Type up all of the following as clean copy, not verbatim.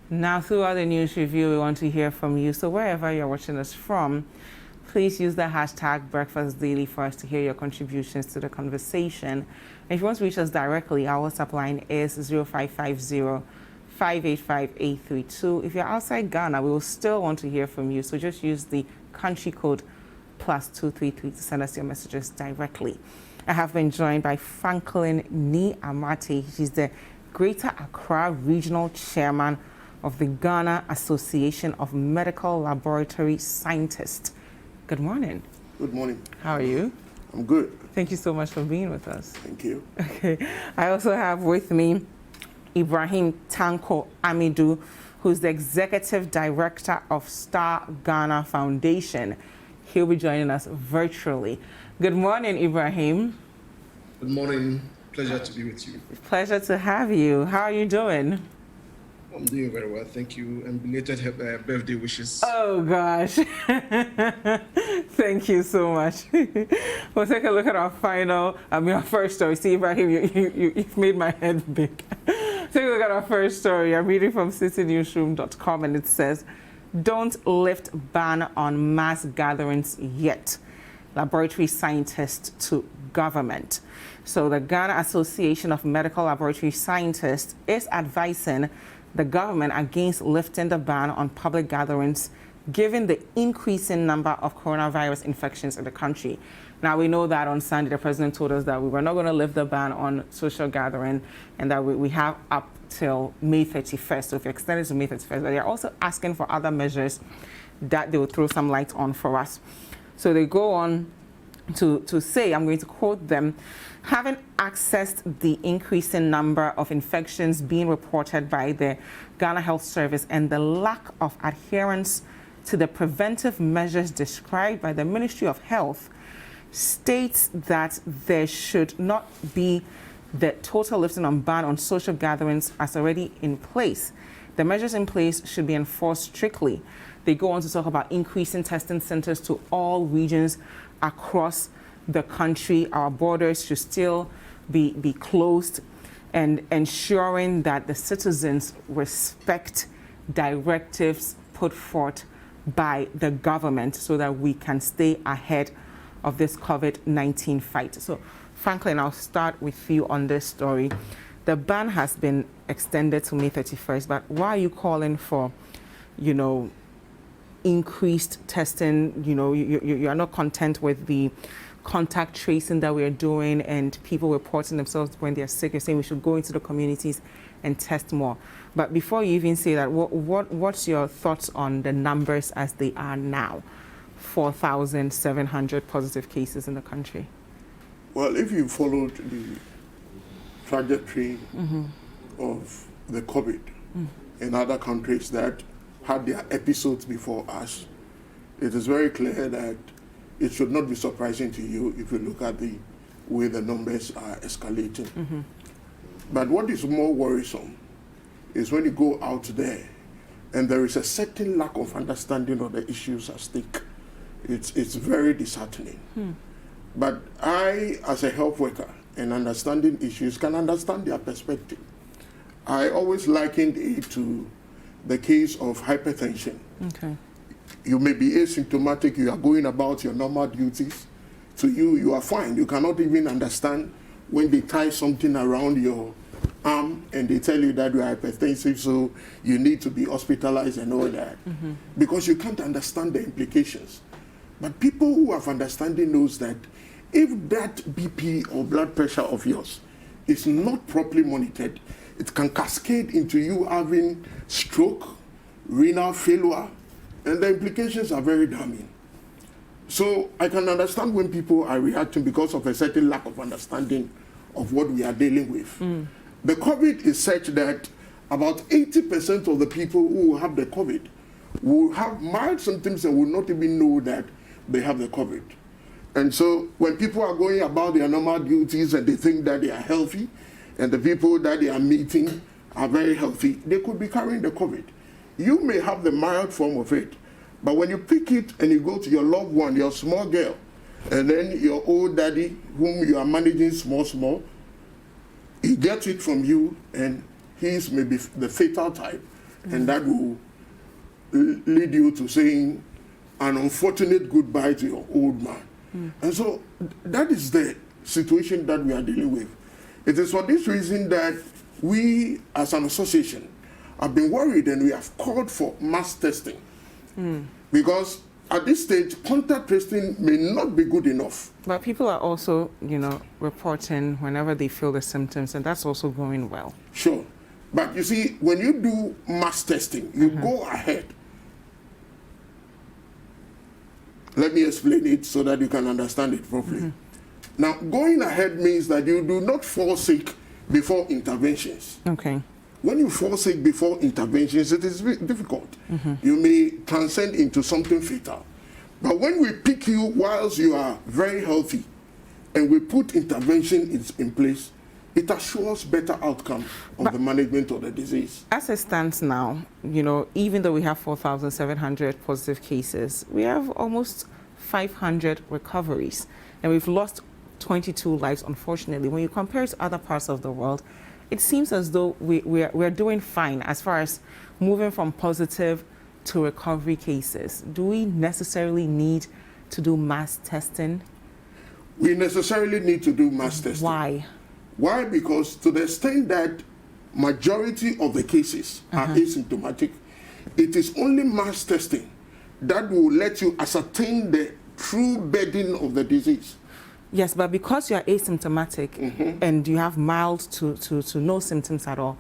Now, throughout the news review, we want to hear from you. So wherever you're watching us from, please use the hashtag BreakfastDaily for us to hear your contributions to the conversation. And if you want to reach us directly, our WhatsApp line is 0550-585-832. If you're outside Ghana, we will still want to hear from you. So just use the country code +233 to send us your messages directly. I have been joined by Franklin Ni Amate. She's the Greater Accra Regional Chairman of the Ghana Association of Medical Laboratory Scientists. Good morning. Good morning. How are you? I'm good. Thank you so much for being with us. Thank you. Okay. I also have with me Ibrahim Tanko Amidu, who's the Executive Director of Star Ghana Foundation. He'll be joining us virtually. Good morning, Ibrahim. Good morning. Pleasure to be with you. Pleasure to have you. How are you doing? I'm doing very well, thank you. And belated birthday wishes. Oh, gosh. Thank you so much. We'll take a look at our first story. See, Ibrahim, you've made my head big. Take a look at our first story. I'm reading from citinewsroom.com, and it says, "Don't lift ban on mass gatherings yet. Laboratory scientists to government." So the Ghana Association of Medical Laboratory Scientists is advising the government against lifting the ban on public gatherings, given the increasing number of coronavirus infections in the country. Now, we know that on Sunday, the president told us that we were not going to lift the ban on social gathering and that we have up till May 31st. So if you extend it to May 31st, but they're also asking for other measures that they will throw some light on for us. So they go on to say, I'm going to quote them, "Having accessed the increasing number of infections being reported by the Ghana Health Service and the lack of adherence to the preventive measures described by the Ministry of Health, states that there should not be the total lifting on ban on social gatherings as already in place. The measures in place should be enforced strictly." They go on to talk about increasing testing centers to all regions across the country. Our borders should still be closed, and ensuring that the citizens respect directives put forth by the government so that we can stay ahead of this COVID-19 fight. So, Franklin, I'll start with you on this story. The ban has been extended to May 31st, but why are you calling for, increased testing? You are not content with the contact tracing that we're doing and people reporting themselves when they're sick. You're saying we should go into the communities and test more. But before you even say that, what's your thoughts on the numbers as they are now? 4,700 positive cases in the country. Well, if you followed the trajectory of the COVID in other countries that had their episodes before us, it is very clear that it should not be surprising to you if you look at the way the numbers are escalating. But what is more worrisome is when you go out there and there is a certain lack of understanding of the issues at stake. It's very disheartening. But I, as a health worker and understanding issues, can understand their perspective. I always likened it to the case of hypertension. Okay. You may be asymptomatic, you are going about your normal duties. To you, you are fine. You cannot even understand when they tie something around your arm and they tell you that you are hypertensive, so you need to be hospitalized and all that. Because you can't understand the implications. But people who have understanding knows that if that BP or blood pressure of yours is not properly monitored, it can cascade into you having stroke, renal failure, and the implications are very damning. So I can understand when people are reacting because of a certain lack of understanding of what we are dealing with. The COVID is such that about 80% of the people who will have the COVID will have mild symptoms and will not even know that they have the COVID. And so when people are going about their normal duties and they think that they are healthy, and the people that they are meeting are very healthy, they could be carrying the COVID. You may have the mild form of it, but when you pick it and you go to your loved one, your small girl, and then your old daddy, whom you are managing small, he gets it from you, and he's maybe the fatal type, and that will lead you to saying an unfortunate goodbye to your old man. And so that is the situation that we are dealing with. It is for this reason that we, as an association, have been worried and we have called for mass testing. Because at this stage, contact tracing may not be good enough. But people are also, reporting whenever they feel the symptoms, and that's also going well. Sure. But you see, when you do mass testing, you go ahead. Let me explain it so that you can understand it properly. Now, going ahead means that you do not fall sick before interventions. Okay. When you fall sick before interventions, it is difficult. You may transcend into something fatal. But when we pick you whilst you are very healthy and we put intervention in place, it assures better outcome of the management of the disease. As it stands now, even though we have 4,700 positive cases, we have almost 500 recoveries, and we've lost 22 lives, unfortunately. When you compare it to other parts of the world, it seems as though we're doing fine as far as moving from positive to recovery cases. Do we necessarily need to do mass testing? We necessarily need to do mass testing. Why? Why? Because to the extent that majority of the cases are asymptomatic, it is only mass testing that will let you ascertain the true burden of the disease. Yes, but because you are asymptomatic and you have mild to no symptoms at all,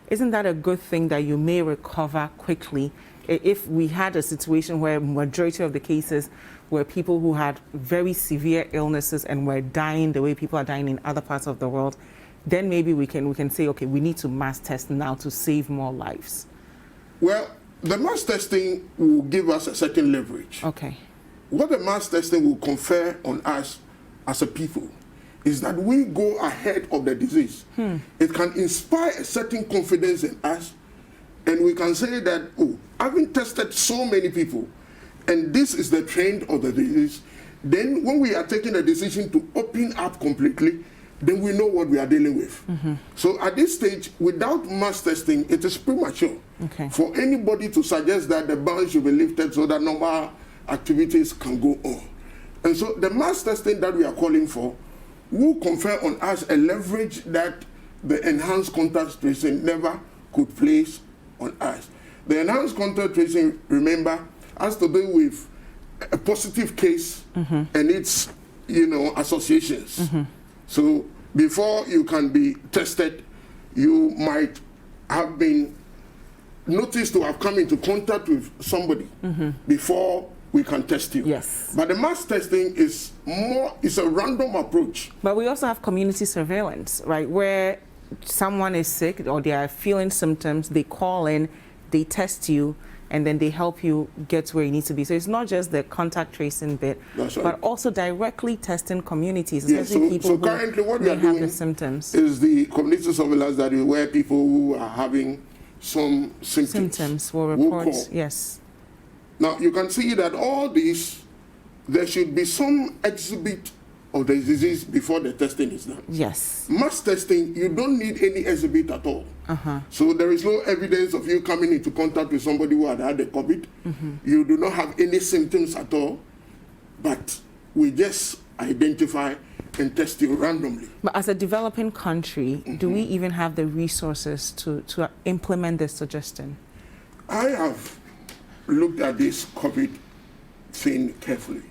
isn't that a good thing that you may recover quickly? If we had a situation where majority of the cases were people who had very severe illnesses and were dying the way people are dying in other parts of the world, then maybe we can say, okay, we need to mass test now to save more lives. Well, the mass testing will give us a certain leverage. Okay. What the mass testing will confer on us as a people is that we go ahead of the disease. It can inspire a certain confidence in us, and we can say that, oh, having tested so many people, and this is the trend of the disease, then when we are taking a decision to open up completely, then we know what we are dealing with. So at this stage, without mass testing, it is premature for anybody to suggest that the ban should be lifted so that normal activities can go on. And so the mass testing that we are calling for will confer on us a leverage that the enhanced contact tracing never could place on us. The enhanced contact tracing, remember, has to do with a positive case and its, associations. So before you can be tested, you might have been noticed to have come into contact with somebody before we can test you. Yes. But the mass testing is a random approach. But we also have community surveillance, right? Where someone is sick or they are feeling symptoms, they call in, they test you, and then they help you get to where you need to be. So it's not just the contact tracing bit, but also directly testing communities, especially people currently what we who are have doing the symptoms. Is the community surveillance that is where people who are having some symptoms will report, yes. Now, you can see that all these, there should be some exhibit of the disease before the testing is done. Yes. Mass testing, you don't need any exhibit at all. So there is no evidence of you coming into contact with somebody who had the COVID. You do not have any symptoms at all, but we just identify and test you randomly. But as a developing country, do we even have the resources to implement this suggestion? I have looked at this COVID thing carefully.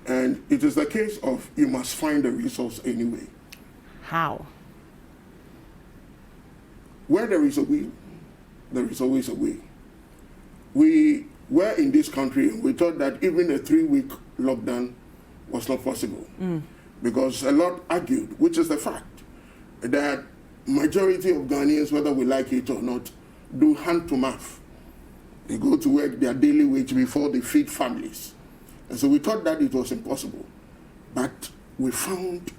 And it is the case of you must find the resource anyway. How? Where there is a will, there is always a way. We were in this country and we thought that even a 3-week lockdown was not possible. Because a lot argued, which is the fact, that majority of Ghanaians, whether we like it or not, do hand to mouth. They go to work their daily wage before they feed families. And so we thought that it was impossible. But we found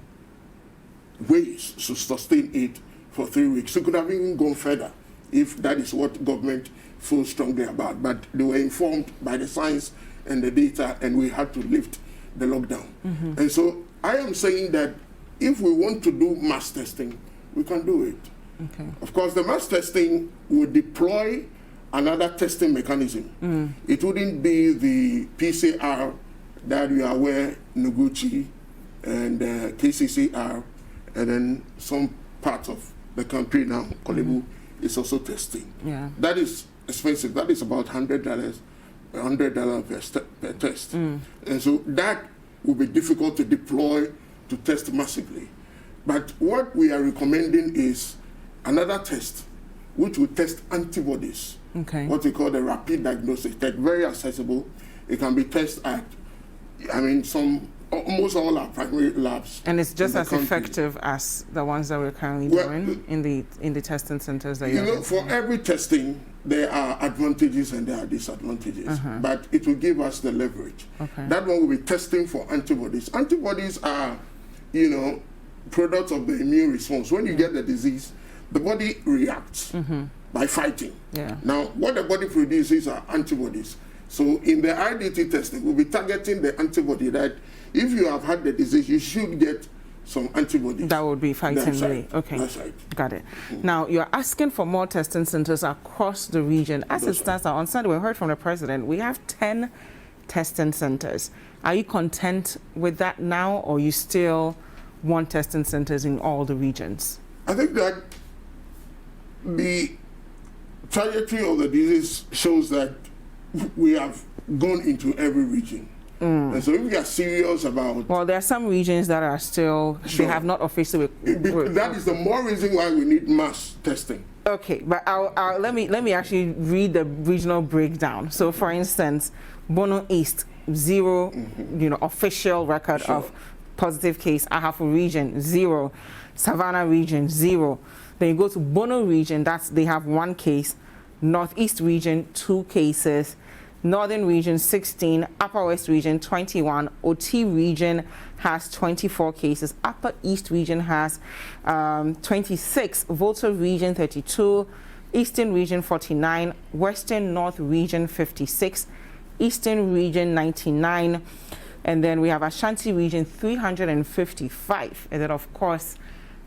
ways to sustain it for 3 weeks. We could have even gone further if that is what government feels strongly about. But they were informed by the science and the data, and we had to lift the lockdown. And so I am saying that if we want to do mass testing, we can do it. Of course, the mass testing will deploy another testing mechanism. It wouldn't be the PCR that you are aware, Noguchi and KCCR, and then some parts of the country now, Kolebu, is also testing. Yeah. That is expensive. That is about $100 per test. And so that will be difficult to deploy to test massively. But what we are recommending is another test, which will test antibodies. Okay. What we call the rapid diagnostic test, very accessible. It can be tested at, almost all our primary labs. And it's just in the as country. effective as the ones that we're currently doing in the testing centers that you're for every testing, there are advantages and there are disadvantages. But it will give us the leverage. Okay. That one will be testing for antibodies. Antibodies are, products of the immune response. When you get the disease, the body reacts by fighting. Yeah. Now, what the body produces are antibodies. So in the IDT testing, we'll be targeting the antibody that if you have had the disease, you should get some antibodies. That would be fighting That's the right. okay. That's right. Got it. Now you're asking for more testing centers across the region. As it stands now, on Sunday we heard from the president, we have 10 testing centers. Are you content with that now, or you still want testing centers in all the regions? I think that the trajectory of the disease shows that we have gone into every region. And so if we are serious about... Well, there are some regions that are still, Sure. they have not officially... that is the more reason why we need mass testing. Okay, but let me actually read the regional breakdown. So, for instance, Bono East, 0, official record Sure. of positive case. Ahafo region, 0. Savannah region, 0. Then you go to Bono region, they have 1 case. Northeast region, 2 cases. Northern region, 16. Upper West region, 21. OT region has 24 cases. Upper East region has 26. Volta region, 32. Eastern region, 49. Western North region, 56. Eastern region, 99. And then we have Ashanti region, 355. And then, of course,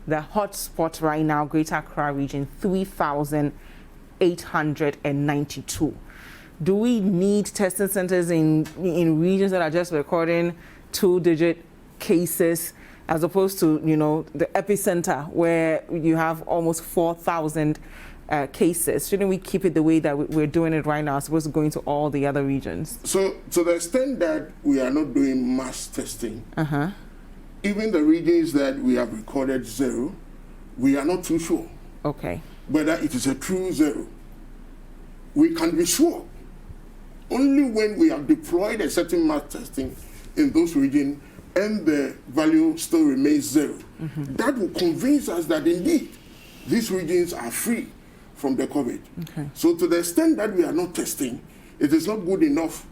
the hot spot right now, Greater Accra region, 3,892. Do we need testing centers in regions that are just recording 2-digit cases, as opposed to, the epicenter where you have almost 4,000 cases? Shouldn't we keep it the way that we're doing it right now, as opposed to going to all the other regions? So to the extent that we are not doing mass testing, even the regions that we have recorded 0, we are not too sure Okay. whether it is a true 0. We can be sure only when we have deployed a certain mass testing in those regions and the value still remains 0. That will convince us that indeed these regions are free from the COVID. Okay. So to the extent that we are not testing, it is not good enough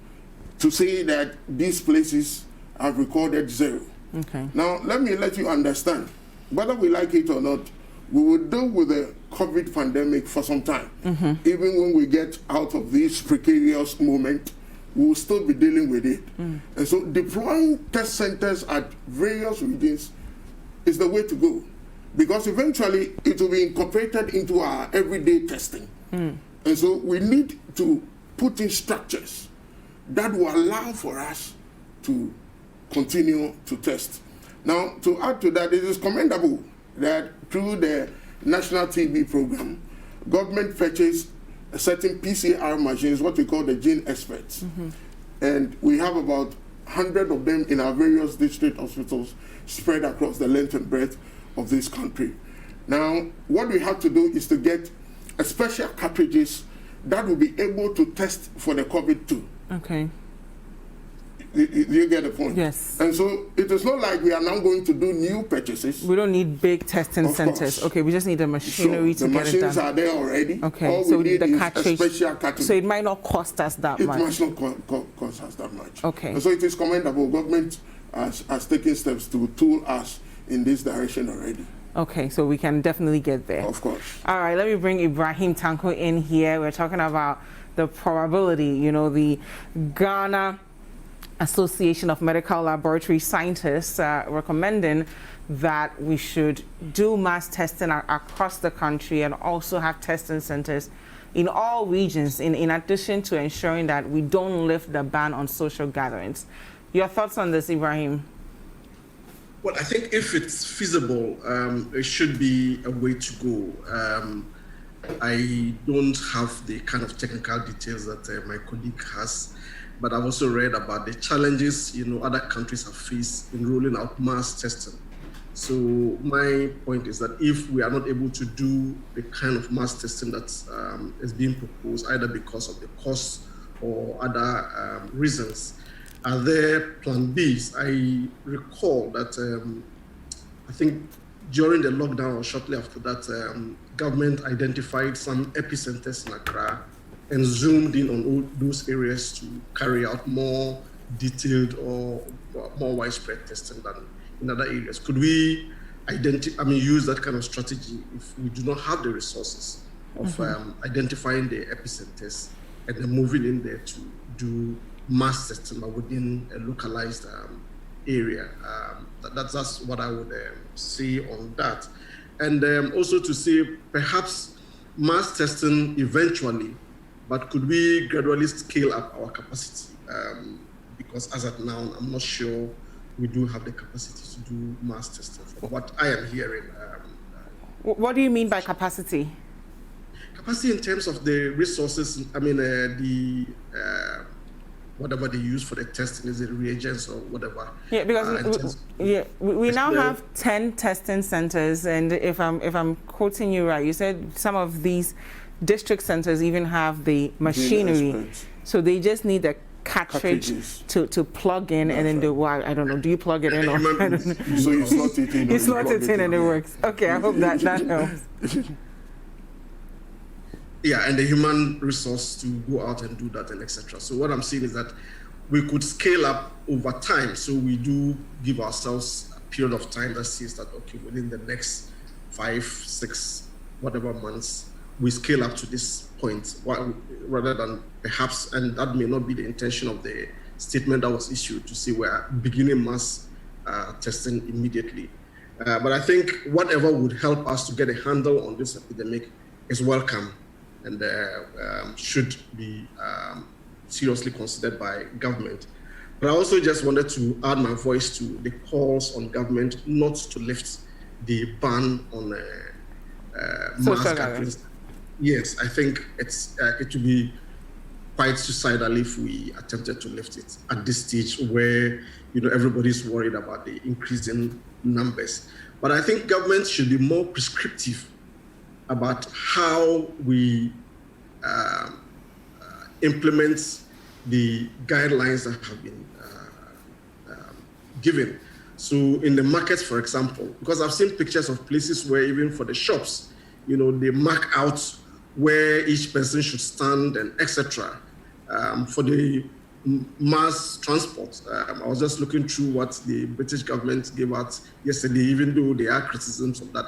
to say that these places have recorded 0. Okay. Now, let me let you understand, whether we like it or not, we will deal with the COVID pandemic for some time. Even when we get out of this precarious moment, we will still be dealing with it. And so deploying test centers at various regions is the way to go, because eventually it will be incorporated into our everyday testing. And so we need to put in structures that will allow for us to continue to test. Now, to add to that, it is commendable that through the National TB program, government purchased a certain PCR machines, what we call the gene experts. And we have about 100 of them in our various district hospitals spread across the length and breadth of this country. Now, what we have to do is to get a special cartridges that will be able to test for the COVID too. Okay. You get the point? Yes. And so it is not like we are now going to do new purchases. We don't need big testing Of centers. course. Okay, we just need the machinery So to the get it machines done. are there already. Okay, All so we need the is cartridge. a special cartridge. So it might not cost us that It much. must not cost us that much. Okay. And so it is commendable. Government has taken steps to tool us in this direction already. Okay, so we can definitely get there. Of course. All right, let me bring Ibrahim Tanko in here. We're talking about the probability, the Ghana Association of Medical Laboratory Scientists recommending that we should do mass testing across the country and also have testing centers in all regions, in addition to ensuring that we don't lift the ban on social gatherings. Your thoughts on this, Ibrahim? Well, I think if it's feasible, it should be a way to go. I don't have the kind of technical details that my colleague has, but I've also read about the challenges other countries have faced in rolling out mass testing. So my point is that if we are not able to do the kind of mass testing that is being proposed, either because of the cost or other reasons, are there plan Bs? I recall that I think during the lockdown or shortly after that, government identified some epicenters in Accra and zoomed in on all those areas to carry out more detailed or more widespread testing than in other areas. Could we use that kind of strategy if we do not have the resources of identifying the epicenters and then moving in there to do mass testing within a localized area? That's what I would say on that. And also to say perhaps mass testing eventually, but could we gradually scale up our capacity? Because as of now, I'm not sure we do have the capacity to do mass testing from what I am hearing. What do you mean by capacity? Capacity in terms of the resources, whatever they use for the testing, is it reagents or whatever? Yeah, because we now have 10 testing centers, and if I'm quoting you right, you said some of these district centers even have the machinery, so they just need the cartridge to plug in. That's and then I don't know, do you plug it in or I don't know. So you slot it in. You slot it in and it works. Okay, I hope that helps. Yeah, and the human resource to go out and do that and etc. So what I'm saying is that we could scale up over time. So we do give ourselves a period of time that says that, okay, within the next 5, 6, whatever months, we scale up to this point, rather than perhaps, and that may not be the intention of the statement that was issued, to say we're beginning mass testing immediately. But I think whatever would help us to get a handle on this epidemic is welcome and should be seriously considered by government. But I also just wanted to add my voice to the calls on government not to lift the ban on mass gatherings. Yes, I think it would be quite suicidal if we attempted to lift it at this stage where everybody's worried about the increasing numbers. But I think government should be more prescriptive about how we implement the guidelines that have been given. So in the markets, for example, because I've seen pictures of places where even for the shops, they mark out where each person should stand and etc. For the mass transport, I was just looking through what the British government gave out yesterday, even though there are criticisms of that,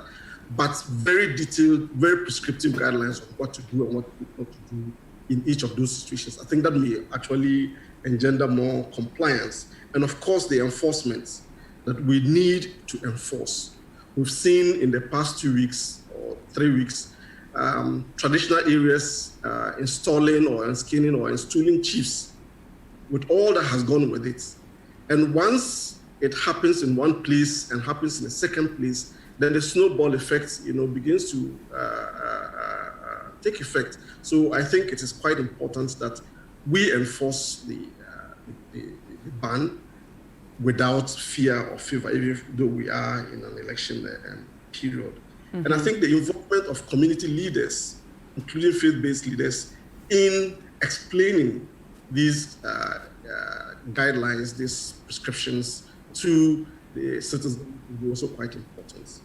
but very detailed, very prescriptive guidelines on what to do and what not to do in each of those situations. I think that may actually engender more compliance. And of course, the enforcement that we need to enforce. We've seen in the past 2 weeks or 3 weeks, traditional areas installing or skinning or installing chiefs with all that has gone with it. And once it happens in one place and happens in a second place, then the snowball effect, begins to take effect. So I think it is quite important that we enforce the ban without fear or favor, even though we are in an election period. Mm-hmm. And I think the involvement of community leaders, including faith-based leaders, in explaining these guidelines, these prescriptions to the citizens is also quite important.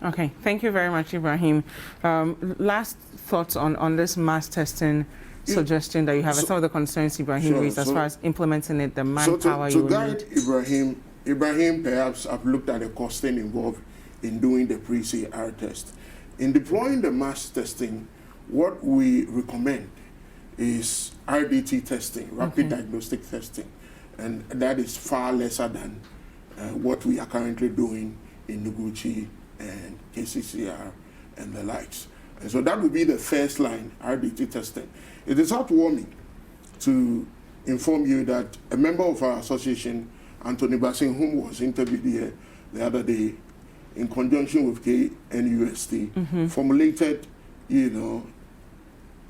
Okay, thank you very much, Ibrahim. Last thoughts on this mass testing suggestion that you have, and some of the concerns Ibrahim raised as far as implementing it, the manpower you need. Ibrahim perhaps have looked at the costing involved in doing the pre-CR test. In deploying the mass testing, what we recommend is RDT testing, rapid diagnostic testing, and that is far lesser than what we are currently doing in Noguchi and KCCR and the likes. And so that would be the first line, RDT testing. It is heartwarming to inform you that a member of our association, Anthony Bassing, whom was interviewed here the other day, in conjunction with KNUST, formulated, a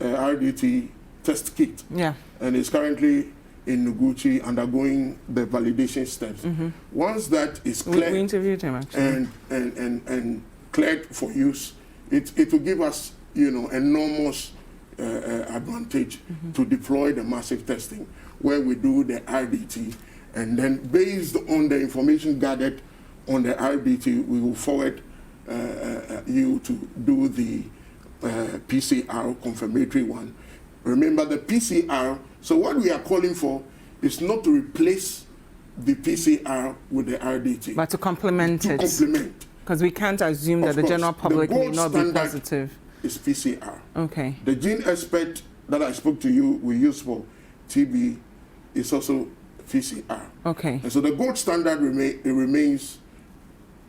RDT test kit. Yeah. And is currently in Noguchi undergoing the validation steps. Once that is cleared, we interviewed him actually, and cleared for use, it will give us, enormous advantage to deploy the massive testing, where we do the RDT, and then based on the information gathered on the RDT, we will forward you to do the PCR confirmatory one. Remember the PCR, so what we are calling for is not to replace the PCR with the RDT, but to complement it. Because we can't assume that the general public may not be positive. Is PCR. Okay. The gene expert that I spoke to you we use for TB is also PCR. Okay. And so the gold standard remains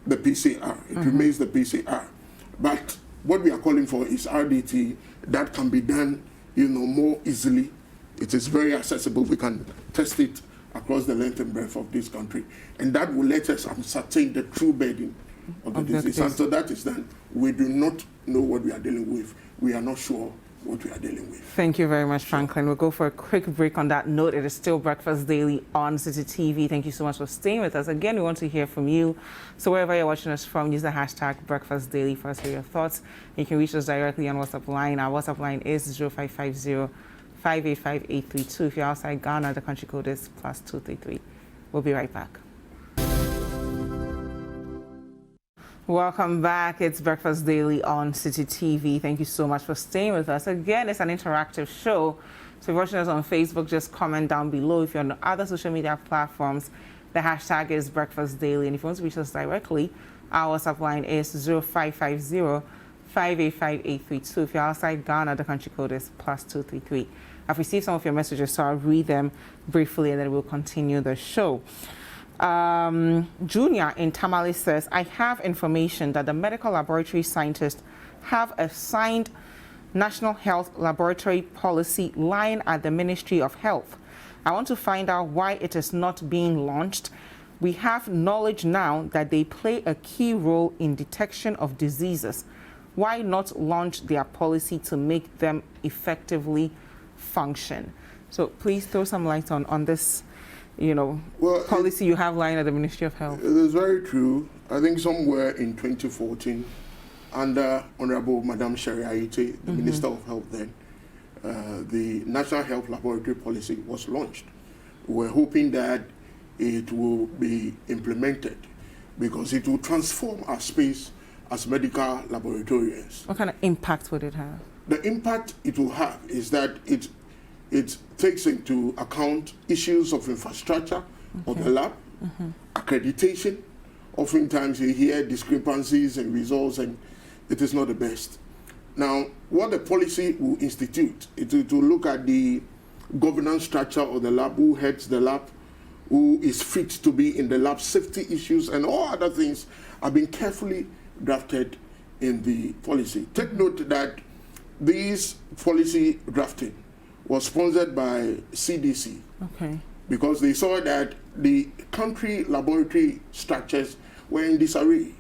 the PCR. It remains the PCR. But what we are calling for is RDT that can be done, more easily. It is very accessible. We can test it across the length and breadth of this country. And that will let us ascertain the true burden of the disease. Until that is done, we do not know what we are dealing with. We are not sure what we are dealing with. Thank you very much, Franklin. We'll go for a quick break on that note. It is still Breakfast Daily on Citi TV. Thank you so much for staying with us. Again, we want to hear from you. So wherever you're watching us from, use the hashtag Breakfast Daily for us to hear your thoughts. You can reach us directly on WhatsApp line. Our WhatsApp line is 0550 585 832. If you're outside Ghana, the country code is +233. We'll be right back. Welcome back. It's Breakfast Daily on Citi TV. Thank you so much for staying with us. Again, it's an interactive show. So if you're watching us on Facebook, just comment down below. If you're on other social media platforms, the hashtag is Breakfast Daily. And if you want to reach us directly, our WhatsApp line is 0550 585 832. If you're outside Ghana, the country code is +233. I've received some of your messages, so I'll read them briefly and then we'll continue the show. Junior in Tamale says, I have information that the medical laboratory scientists have a signed National Health Laboratory Policy line at the Ministry of Health. I want to find out why it is not being launched. We have knowledge now that they play a key role in detection of diseases. Why not launch their policy to make them effectively function? So please throw some light on this policy you have lying at the Ministry of Health. It is very true. I think somewhere in 2014, under Honorable Madam Sherry Aite, the Minister of Health then, the National Health Laboratory Policy was launched. We're hoping that it will be implemented because it will transform our space as medical laboratorians. What kind of impact would it have? The impact it will have is that it takes into account issues of infrastructure of the lab, accreditation. Oftentimes you hear discrepancies in results and it is not the best. Now, what the policy will institute is to look at the governance structure of the lab, who heads the lab, who is fit to be in the lab, safety issues and all other things have been carefully drafted in the policy. Take note that this policy drafting was sponsored by CDC, because they saw that the country laboratory structures were in disarray.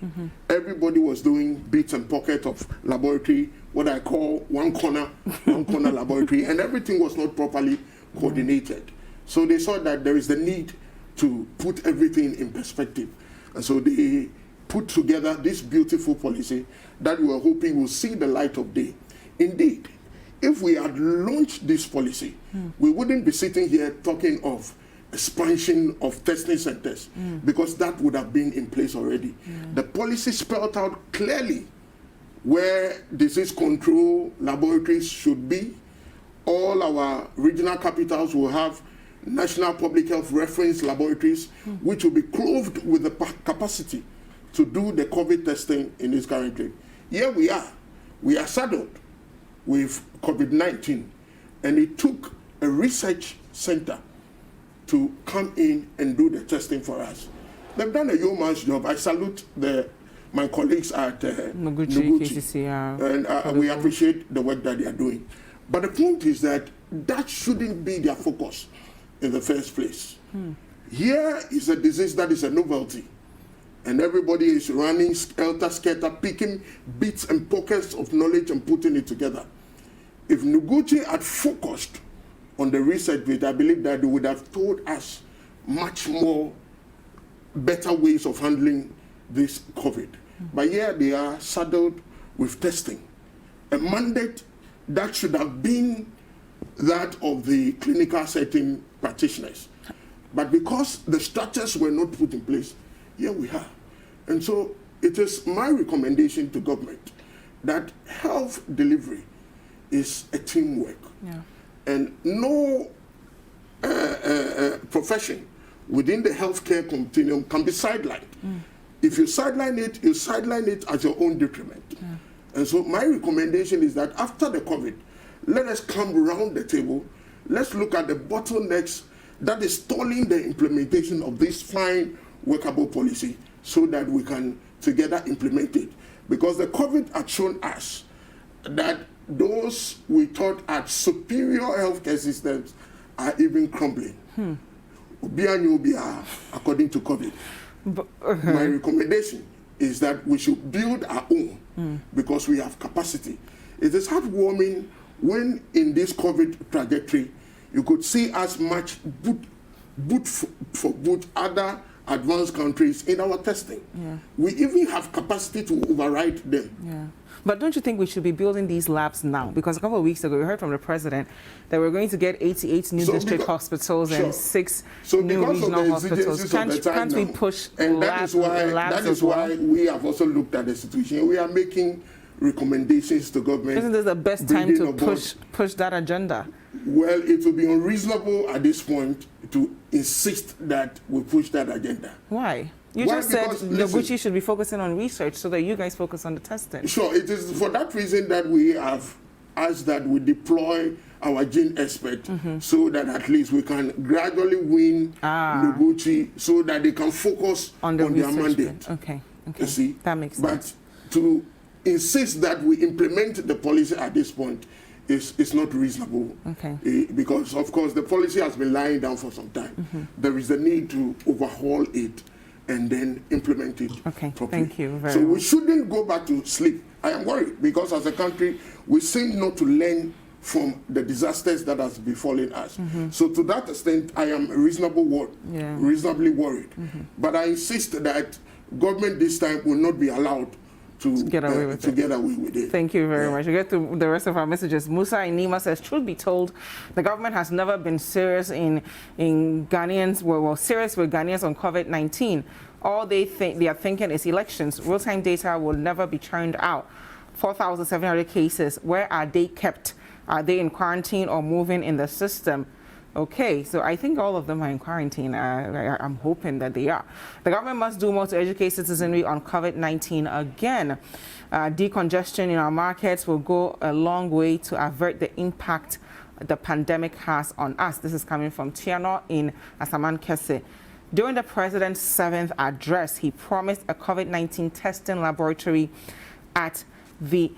Everybody was doing bits and pockets of laboratory, what I call one corner laboratory, and everything was not properly coordinated. So they saw that there is the need to put everything in perspective. And so they put together this beautiful policy that we were hoping will see the light of day. Indeed, if we had launched this policy, we wouldn't be sitting here talking of expansion of testing centers, because that would have been in place already. The policy spelled out clearly where disease control laboratories should be. All our regional capitals will have national public health reference laboratories, which will be clothed with the capacity to do the COVID testing in this country. Here we are saddled with COVID-19, and it took a research center to come in and do the testing for us. They've done a yeoman's job. I salute the my colleagues at Noguchi, KCC, and we appreciate the work that they are doing. But the point is that that shouldn't be their focus in the first place. Here is a disease that is a novelty, and everybody is running helter-skelter, picking bits and pockets of knowledge and putting it together. If Noguchi had focused on the research bit, I believe that they would have told us much more better ways of handling this COVID. But here they are saddled with testing, a mandate that should have been that of the clinical setting practitioners. But because the structures were not put in place, here we are. And so it is my recommendation to government that health delivery is a teamwork. Yeah. And no profession within the healthcare continuum can be sidelined. If you sideline it at your own detriment. Yeah. And so my recommendation is that after the COVID, let us come around the table. Let's look at the bottlenecks that is stalling the implementation of this fine workable policy so that we can together implement it. Because the COVID had shown us that those we thought had superior healthcare systems are even crumbling. According to COVID. My recommendation is that we should build our own because we have capacity. It is heartwarming when in this COVID trajectory, you could see as much boot for boot other advanced countries in our testing. Yeah. We even have capacity to override them. Yeah. But don't you think we should be building these labs now? Because a couple of weeks ago, we heard from the president that we're going to get 88 new district hospitals and 6 new regional hospitals. Can't we push and labs? That is why we have also looked at the situation. We are making recommendations to government. Isn't this the best time to push that agenda? Well, it will be unreasonable at this point to insist that we push that agenda. Why? You just said Noguchi should be focusing on research so that you guys focus on the testing. Sure, it is for that reason that we have asked that we deploy our gene expert so that at least we can gradually win Noguchi so that they can focus on their mandate. Okay. You see? That makes sense. But to insist that we implement the policy at this point is not reasonable. Okay. Because, of course, the policy has been lying down for some time. There is a need to overhaul it and then implement it properly. Thank you very much. So we shouldn't go back to sleep. I am worried because as a country, we seem not to learn from the disasters that has befallen us. So to that extent, I am reasonably worried. But I insist that government this time will not be allowed to get away with it. Thank you very much. We get to the rest of our messages. Musa Inima says, truth be told, the government has never been serious in Ghanaians, serious with Ghanaians on COVID-19. All they are thinking is elections. Real-time data will never be churned out. 4,700 cases. Where are they kept? Are they in quarantine or moving in the system? Okay, so I think all of them are in quarantine. I'm hoping that they are. The government must do more to educate citizenry on COVID-19 again. Decongestion in our markets will go a long way to avert the impact the pandemic has on us. This is coming from Tiano in Asaman Kese. During the president's 7th address, he promised a COVID-19 testing laboratory at the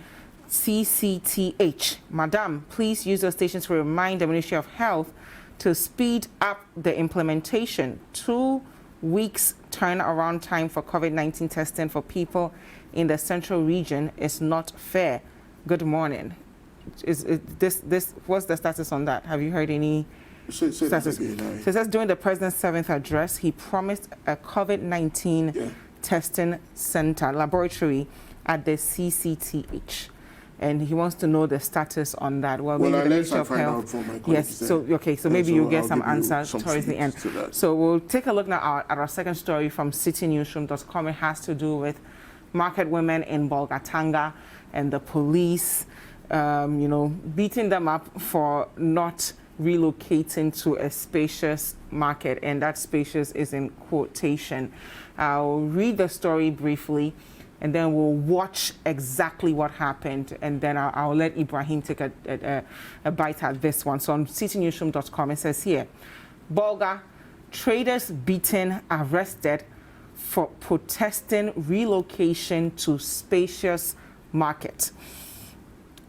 CCTH. Madam, please use your station to remind the Ministry of Health to speed up the implementation. 2 weeks turnaround time for COVID-19 testing for people in the central region is not fair. Good morning. What's the status on that? Have you heard any status? So it says during the president's 7th address, he promised a COVID-19 testing center laboratory at the CCTH. And he wants to know the status on that. Well, maybe the Ministry of Health. Yes. So maybe you'll get some answers towards the end. So we'll take a look now at our second story from citinewsroom.com. It has to do with market women in Bolgatanga and the police, beating them up for not relocating to a spacious market, and that spacious is in quotation. I'll read the story briefly, and then we'll watch exactly what happened, and then I'll let Ibrahim take a bite at this one. So on citinewsroom.com, it says here, Bolga, traders beaten, arrested for protesting relocation to spacious market.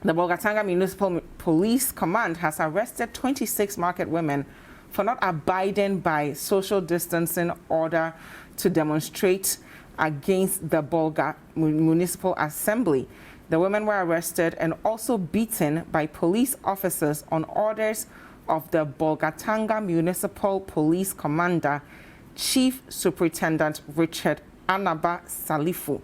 The Bolgatanga Municipal Police Command has arrested 26 market women for not abiding by social distancing order to demonstrate against the Bolga Municipal Assembly. The women were arrested and also beaten by police officers on orders of the Bolgatanga Municipal Police Commander, Chief Superintendent Richard Anaba Salifu.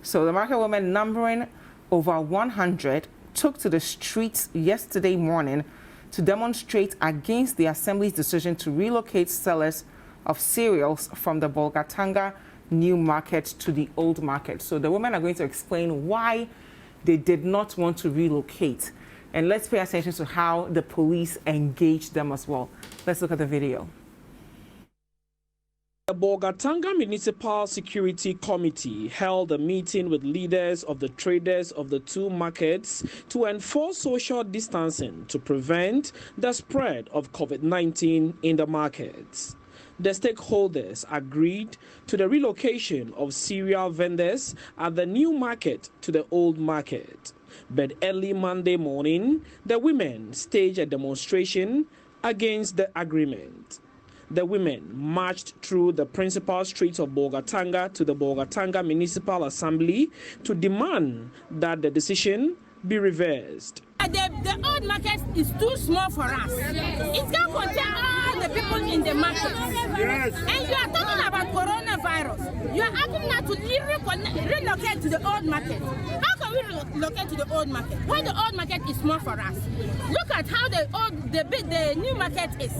So the market women, numbering over 100, took to the streets yesterday morning to demonstrate against the Assembly's decision to relocate sellers of cereals from the Bolgatanga new market to the old market. So the women are going to explain why they did not want to relocate. And let's pay attention to how the police engaged them as well. Let's look at the video. The Bolgatanga Municipal Security Committee held a meeting with leaders of the traders of the two markets to enforce social distancing to prevent the spread of COVID-19 in the markets. The stakeholders agreed to the relocation of cereal vendors at the new market to the old market. But early Monday morning, the women staged a demonstration against the agreement. The women marched through the principal streets of Bolgatanga to the Bolgatanga Municipal Assembly to demand that the decision be reversed. The old market is too small for us. It can contain all the people in the market. Yes. And you are talking about coronavirus. You are asking us to relocate to the old market. How can we relocate to the old market? Why the old market is small for us? Look at how the new market is.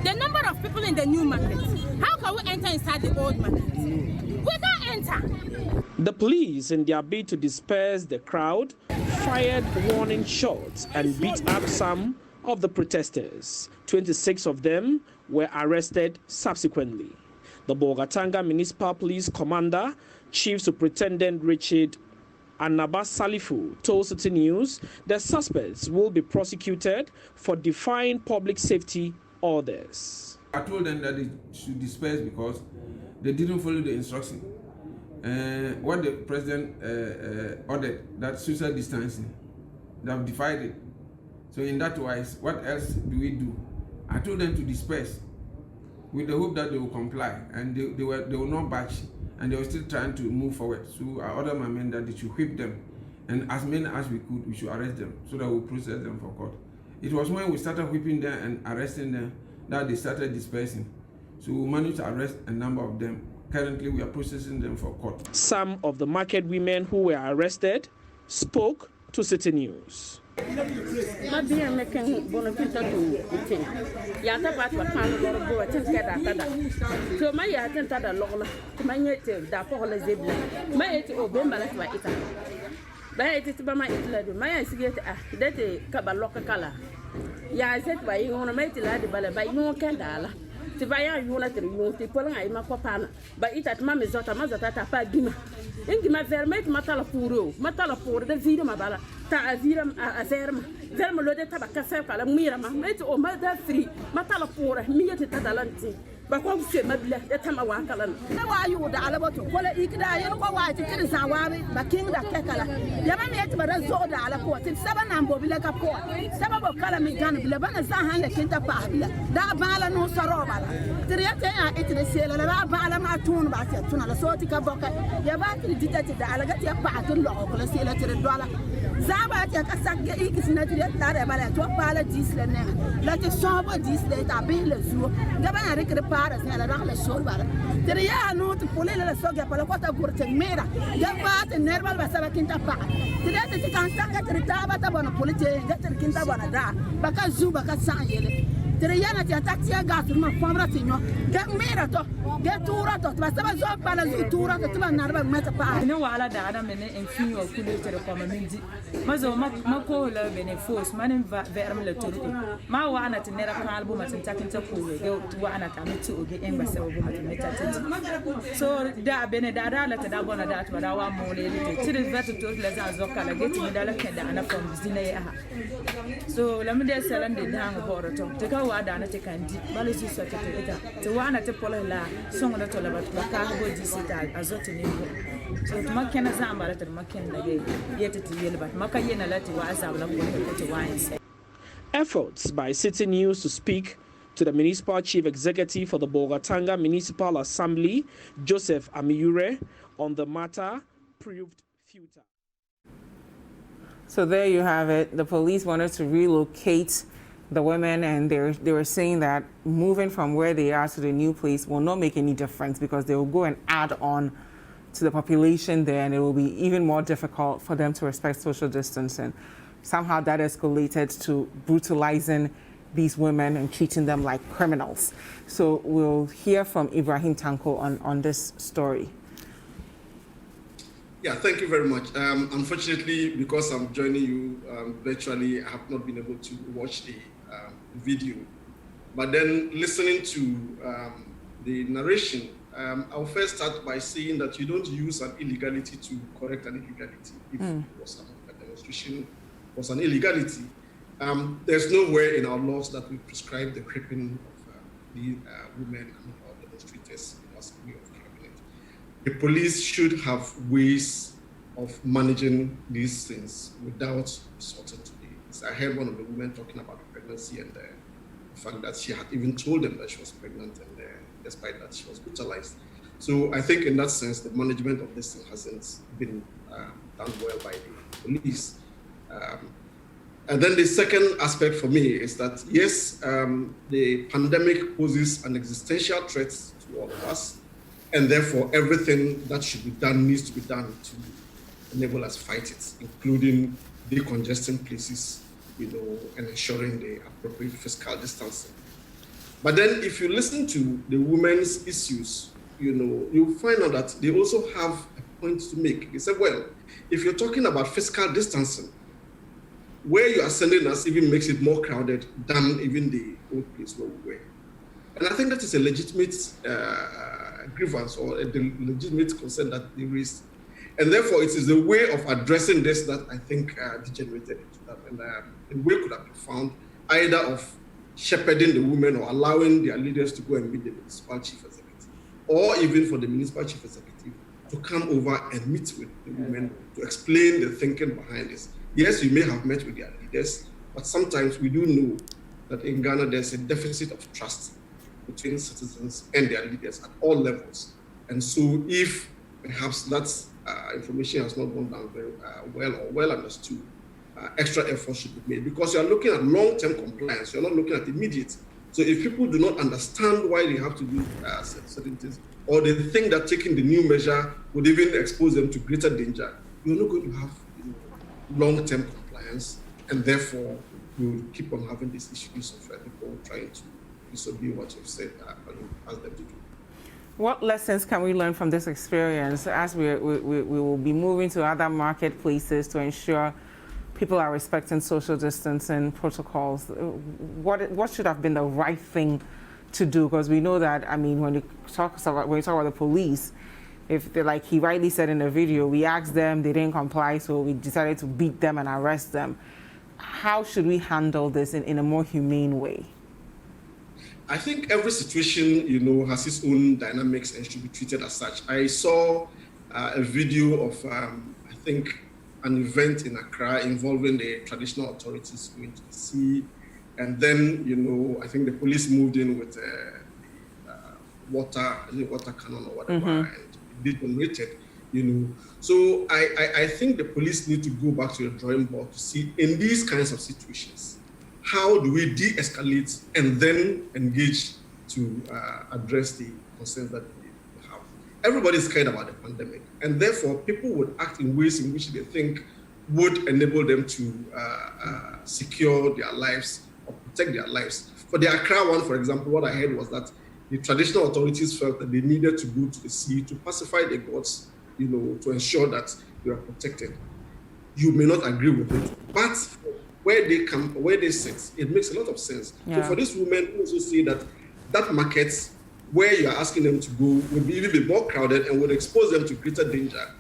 The number of people in the new market. How can we enter inside the old market? We can't enter. The police, in their bid to disperse the crowd, fired warning shots and beat up some of the protesters. 26 of them were arrested subsequently. The Bolgatanga Municipal Police Commander, Chief Superintendent Richard Anaba Salifu, told Citi News the suspects will be prosecuted for defying public safety orders. I told them that they should disperse because they didn't follow the instruction. What the president ordered, that social distancing, they have defied it. So in that wise, what else do we do? I told them to disperse with the hope that they will comply, and they will not budge, and they were still trying to move forward. So I ordered my men that they should whip them, and as many as we could, we should arrest them so that we'll process them for court. It was when we started whipping them and arresting them that they started dispersing. So we managed to arrest a number of them. Currently, we are processing them for court. Some of the market women who were arrested spoke to Citi News. Tivaya yuna ter yunti polanga ima kopana ba itat mame zota ta pa dima ingi ma vermet matala puro de vira ma bala ta vira a verma lo de tabaka fa kala mira ma meti o ma da free matala puro miyete tadalanti ba ko se mabla de tama wa kala na wa yu da alabato kola ikda yen ko wa ti kiri zawabi ba king da kekala ya ma meti ba da zo da ala ko ti saba na mbo bila ka ko saba bo kala mi gan bila bana za han le kinta pa bila da bala no saro bala triyate ya itne sela la bala ma tun ba ti tun ala soti ka boka ya ba ti ditati da ala gati ya pa tun lo ko la sela ti dola zaba ti ka sakge ikisna ti da re bala to bala disle ne la ti sobo disle ta bila zu da bana rikre para la ragla sol bala triya no to pole la soga pala kota gurte mera da pat nerval basaba kinta pa triya ti kan saka trita ba ta bona pole te gater kinta bona da baka zu baka sanjele triya na ti ataktia gatur ma famra tinyo ga mera to ga tura to basaba zo pala zu tura to ba narba meta pa ne wala da adam ne en fin o kule tere ko mindi mazo mako la benefos manen verm le turu ma wa ana tinera kan albu matin takin ta ko ga wa ana ta mitu oge en ba sawo matin meta tin so da bene da la ta da bona da ta wa mo le le tiri vetu to le za zo kala geti mi da la ke da ana fam zina ya so la mi de salan de da ngo boro to te ka wa da na te kan di ba le su so te eta te wa na te polo la so ngona to la ba ka go di sita azote ne ko so to makena zamba la te makena ge yete te yele ba maka yena la te wa azabla ko te wa inse. Efforts by Citi News to speak to the Municipal Chief Executive for the Bolgatanga Municipal Assembly, Joseph Amiyure, on the matter proved futile. So there you have it. The police wanted to relocate the women, and they were saying that moving from where they are to the new place will not make any difference because they will go and add on to the population there, and it will be even more difficult for them to respect social distancing. Somehow that escalated to brutalizing these women and treating them like criminals. So we'll hear from Ibrahim Tanko on this story. Yeah, thank you very much. Unfortunately, because I'm joining you virtually, I have not been able to watch the video. But then listening to the narration, I'll first start by saying that you don't use an illegality to correct an illegality. If it was a demonstration was an illegality, there's nowhere in our laws that we prescribe the raping of the women and our demonstrators as a way of curbing it. The police should have ways of managing these things without resorting to the. I heard one of the women talking about pregnancy and the fact that she had even told them that she was pregnant, and despite that she was brutalized. So I think in that sense, the management of this thing hasn't been done well by the police. And then the second aspect for me is that, yes, the pandemic poses an existential threat to all of us, and therefore everything that should be done needs to be done to enable us fight it, including decongesting places, and ensuring the appropriate physical distancing. But then if you listen to the women's issues, you'll find out that they also have a point to make. They say, well, if you're talking about physical distancing, where you are sending us even makes it more crowded than even the old place where we were. And I think that is a legitimate grievance or a legitimate concern that they raised. And therefore, it is the way of addressing this that I think degenerated into that. And the way could have been found either of shepherding the women or allowing their leaders to go and meet the municipal chief executive, or even for the municipal chief executive to come over and meet with the women to explain the thinking behind this. Yes, you may have met with their leaders, but sometimes we do know that in Ghana there's a deficit of trust between citizens and their leaders at all levels. And so if perhaps that information has not gone down very well or well understood, extra effort should be made, because you're looking at long-term compliance, you're not looking at immediate. So if people do not understand why they have to do certain things, or they think that taking the new measure would even expose them to greater danger, you're not going to have long-term compliance, and therefore you keep on having these issues of people trying to disobey what you've said you asked them to do. What lessons can we learn from this experience as we will be moving to other marketplaces to ensure people are respecting social distancing protocols? What should have been the right thing to do? Because we know that, when you talk about the police, if they, like he rightly said in the video, we asked them, they didn't comply, so we decided to beat them and arrest them. How should we handle this in a more humane way? I think every situation, has its own dynamics and should be treated as such. I saw a video of, I think, an event in Accra involving the traditional authorities going to the sea. And then, I think the police moved in with water cannon or whatever, and detonated, So I think the police need to go back to the drawing board to see, in these kinds of situations, how do we de-escalate and then engage to address the concerns that we have. Everybody's scared about the pandemic, and therefore people would act in ways in which they think would enable them to secure their lives or protect their lives. For the Accra one, for example, what I heard was that the traditional authorities felt that they needed to go to the sea to pacify the gods, to ensure that they are protected. You may not agree with it, but where they sit, it makes a lot of sense. Yeah. So for this woman also say that market where you are asking them to go will be even be more crowded and would expose them to greater danger.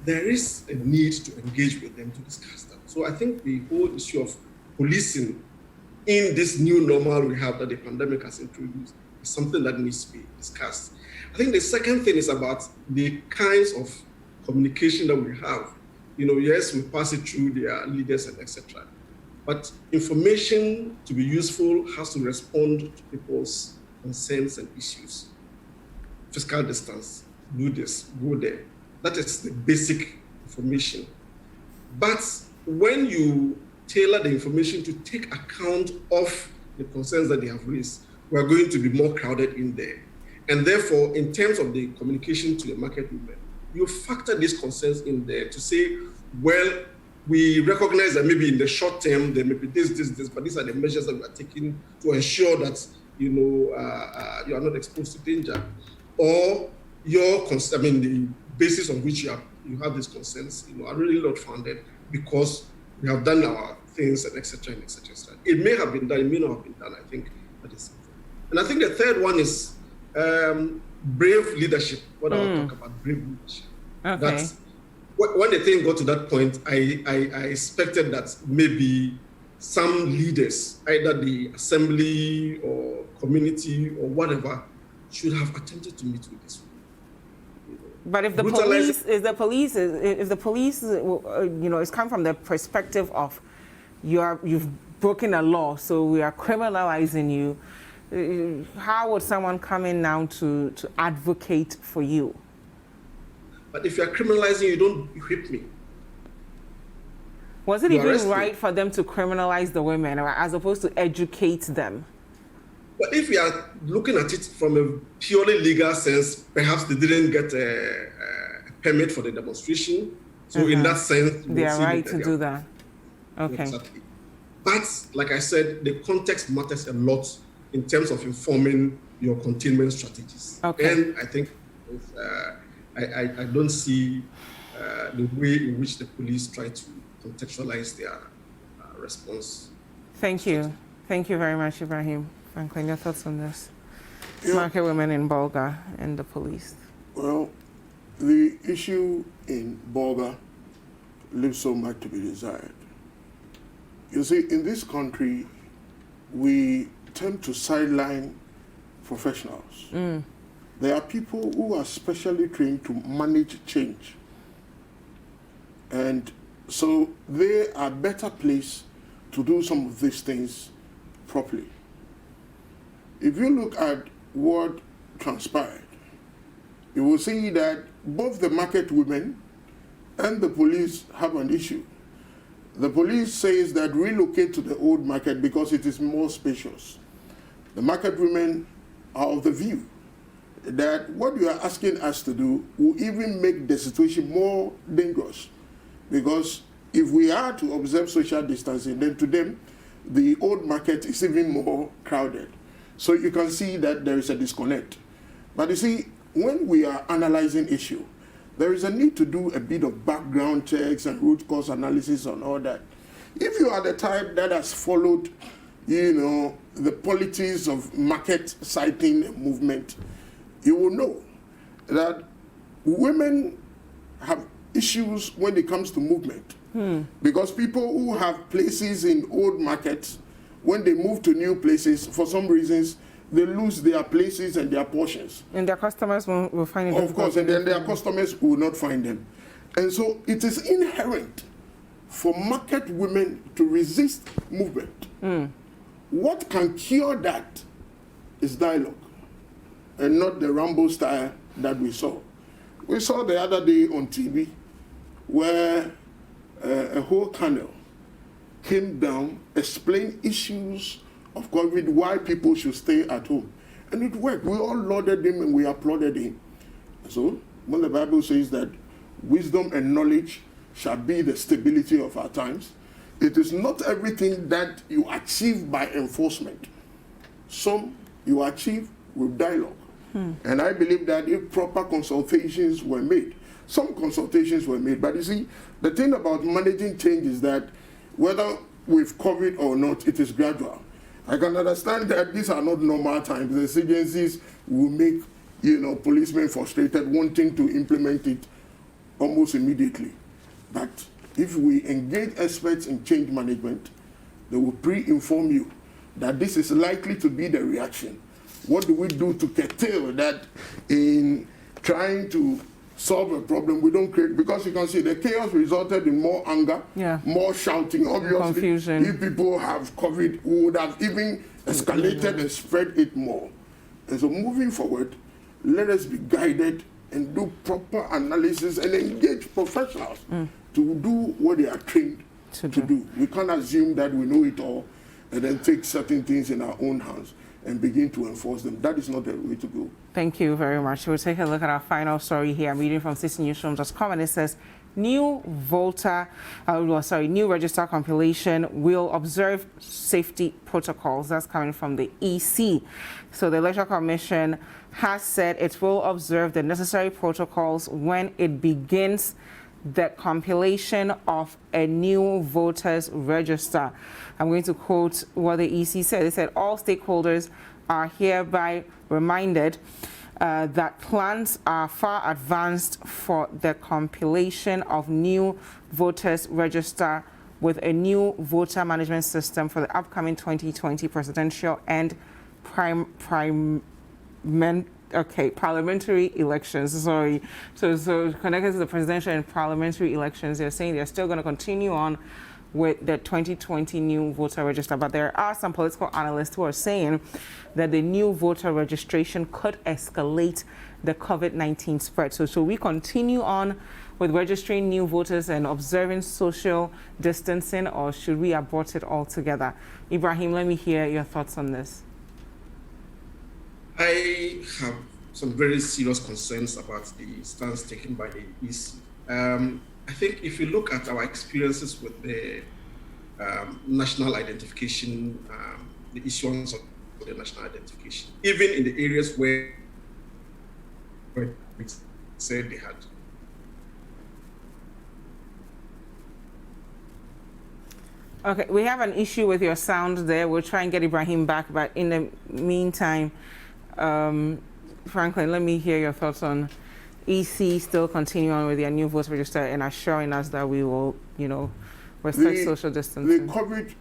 There is a need to engage with them to discuss that. So I think the whole issue of policing in this new normal we have that the pandemic has introduced is something that needs to be discussed. I think the second thing is about the kinds of communication that we have. Yes, we pass it through their leaders and etc. But information to be useful has to respond to people's concerns and issues. Physical distance, do this, go there. That is the basic information. But when you tailor the information to take account of the concerns that they have raised, we are going to be more crowded in there. And therefore, in terms of the communication to the market women, you factor these concerns in there to say, well, we recognize that maybe in the short term, there may be this, but these are the measures that we are taking to ensure that, you are not exposed to danger. Or the basis on which you have these concerns, are really not founded because we have done our things and etc. and etc. It may have been done, it may not have been done. I think that is something. And I think the third one is brave leadership. What I will talk about, brave leadership. Okay. That's, when the thing got to that point, I expected that maybe some leaders, either the assembly or community or whatever, should have attempted to meet with this. But if the police, it's come from the perspective of you've broken a law, so we are criminalizing you. How would someone come in now to advocate for you? But if you are criminalizing, you don't whip me. Was it even right for them to criminalize the women, or as opposed to educate them? But if we are looking at it from a purely legal sense, perhaps they didn't get a permit for the demonstration. So in that sense, they are right to do that. Okay. Exactly. But like I said, the context matters a lot in terms of informing your containment strategies. Okay. And I think I don't see the way in which the police try to contextualize their response. Thank you. Thank you very much, Ibrahim. Franklin, your thoughts on this? Market women in Bolga and the police. Well, the issue in Bolga leaves so much to be desired. You see, in this country, we tend to sideline professionals. There are people who are specially trained to manage change. And so they are better placed to do some of these things properly. If you look at what transpired, you will see that both the market women and the police have an issue. The police says that relocate to the old market because it is more spacious. The market women are of the view that what you are asking us to do will even make the situation more dangerous. Because if we are to observe social distancing, then to them, the old market is even more crowded. So you can see that there is a disconnect. But you see, when we are analyzing issue, there is a need to do a bit of background checks and root cause analysis on all that. If you are the type that has followed, the politics of market siting movement, you will know that women have issues when it comes to movement. Because people who have places in old markets, when they move to new places, for some reasons, they lose their places and their portions. And their customers will find it. Of course, and then their customers will not find them. And so it is inherent for market women to resist movement. What can cure that is dialogue, and not the Rambo style that we saw. We saw the other day on TV where a whole panel came down, explained issues of COVID, why people should stay at home. And it worked. We all lauded him and we applauded him. So when the Bible says that wisdom and knowledge shall be the stability of our times, it is not everything that you achieve by enforcement. Some you achieve with dialogue. And I believe that if proper consultations were made, some consultations were made, but you see, the thing about managing change is that whether with COVID or not, it is gradual. I can understand that these are not normal times. The agencies will make, policemen frustrated, wanting to implement it almost immediately. But if we engage experts in change management, they will pre-inform you that this is likely to be the reaction. What do we do to curtail that in trying to solve a problem we don't create? Because you can see the chaos resulted in more anger, more shouting. Obviously, confusion. If people have COVID, we would have even escalated and spread it more. And so moving forward, let us be guided and do proper analysis and engage professionals to do what they are trained to do. We can't assume that we know it all and then take certain things in our own hands and begin to enforce them. That is not the way to go. Thank you very much. We'll take a look at our final story here. I'm reading from CitiNewsroom.com, and it says, new register compilation will observe safety protocols. That's coming from the EC. So the Electoral Commission has said it will observe the necessary protocols when it begins the compilation of a new voters register. I'm going to quote what the EC said. They said all stakeholders are hereby reminded that plans are far advanced for the compilation of new voters register with a new voter management system for the upcoming 2020 presidential and parliamentary elections. Sorry. So connected to the presidential and parliamentary elections, they're saying they're still going to continue on with the 2020 new voter register. But there are some political analysts who are saying that the new voter registration could escalate the COVID-19 spread. So we continue on with registering new voters and observing social distancing, or should we abort it altogether? Ibrahim, let me hear your thoughts on this. I have some very serious concerns about the stance taken by the EC. I think if you look at our experiences with the national identification, the issuance of the national identification, even in the areas where we said they had. Okay, we have an issue with your sound there. We'll try and get Ibrahim back, but in the meantime, Franklin, let me hear your thoughts on EC still continuing on with their new voter register and assuring us that we will, respect social distancing. The COVID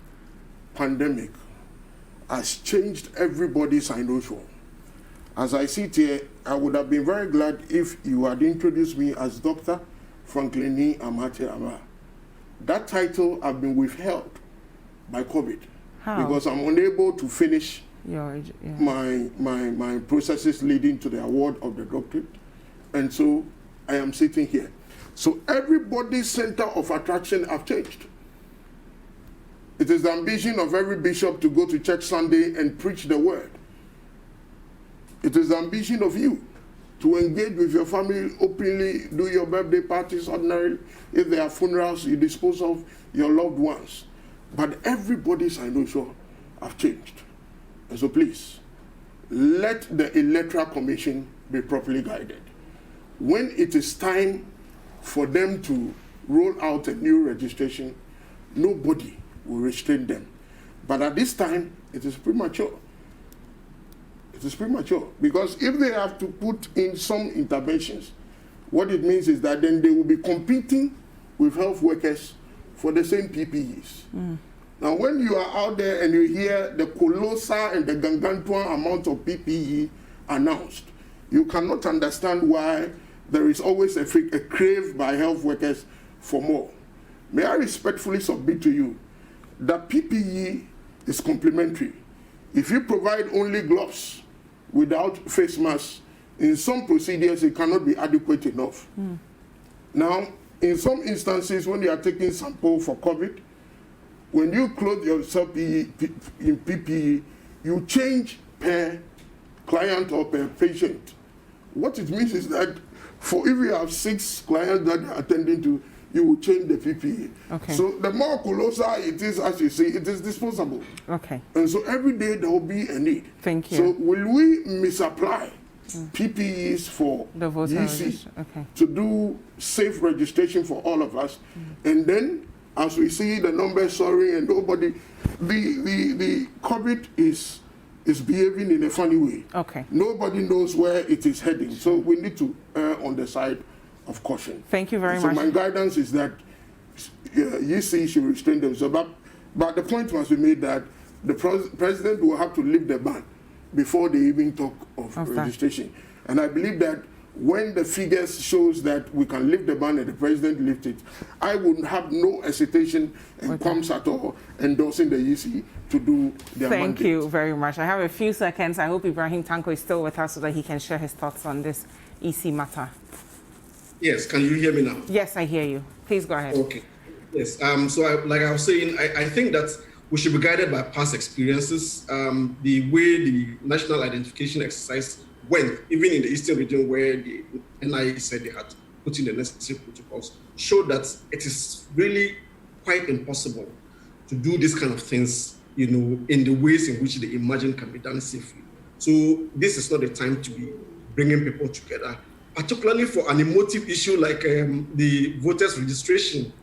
pandemic has changed everybody's unusual. As I sit here, I would have been very glad if you had introduced me as Dr. Franklin Amate Ama. That title I've been withheld by COVID. How? Because I'm unable to finish my processes leading to the award of the doctorate. And so I am sitting here. So everybody's center of attraction have changed. It is the ambition of every bishop to go to church Sunday and preach the word. It is the ambition of you to engage with your family openly, do your birthday parties ordinarily. If there are funerals, you dispose of your loved ones. But everybody's unusual have changed. And so please, let the Electoral Commission be properly guided. When it is time for them to roll out a new registration, nobody will restrain them. But at this time, it is premature. It is premature because if they have to put in some interventions, what it means is that then they will be competing with health workers for the same PPEs. Now, when you are out there and you hear the colossal and the gargantuan amount of PPE announced, you cannot understand why there is always a crave by health workers for more. May I respectfully submit to you that PPE is complementary. If you provide only gloves without face masks, in some procedures it cannot be adequate enough. Now, in some instances, when you are taking sample for COVID, when you clothe yourself in PPE, you change per client or per patient. What it means is that for if you have 6 clients that you're attending to, you will change the PPE. Okay. So the more colossal it is, as you say, it is disposable. Okay. And so every day there will be a need. Thank you. So will we misapply PPEs for The voter EC registration. Okay. to do safe registration for all of us? And then as we see the numbers soaring and nobody, the COVID is behaving in a funny way. Okay. Nobody knows where it is heading. So we need to err on the side of caution. Thank you very so much. So my guidance is that EC should restrain themselves. But the point must be made that the president will have to lift the ban before they even talk of registration. And I believe that when the figures shows that we can lift the ban and the president lift it, I would have no hesitation and qualms at all endorsing the EC to do their mandate. Thank you very much. I have a few seconds. I hope Ibrahim Tanko is still with us so that he can share his thoughts on this EC matter. Yes, can you hear me now? Yes, I hear you. Please go ahead. Okay. Yes. So, like I was saying, I think that we should be guided by past experiences. The way the national identification exercise went, even in the Eastern region where the NIA said they had put in the necessary protocols, showed that it is really quite impossible to do these kind of things, you know, in the ways in which they imagine can be done safely. So this is not the time to be bringing people together, particularly for an emotive issue like the voters registration,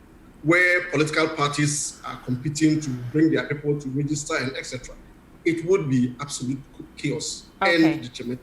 where political parties are competing to bring their people to register and etc. It would be absolute chaos and detriment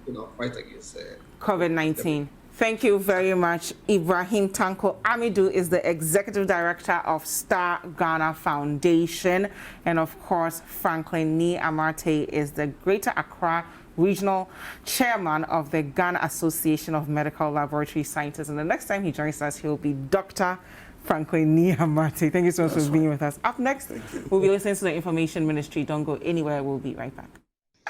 in our fight against COVID-19. Thank you very much. Ibrahim Tanko Amidou is the Executive Director of Star Ghana Foundation. And of course, Franklin Ni Amarte is the Greater Accra Regional Chairman of the Ghana Association of Medical Laboratory Scientists. And the next time he joins us, he'll be Dr. Franklin Ni Amarte. Thank you so much for being with us. Up next, we'll be listening to the Information Ministry. Don't go anywhere. We'll be right back.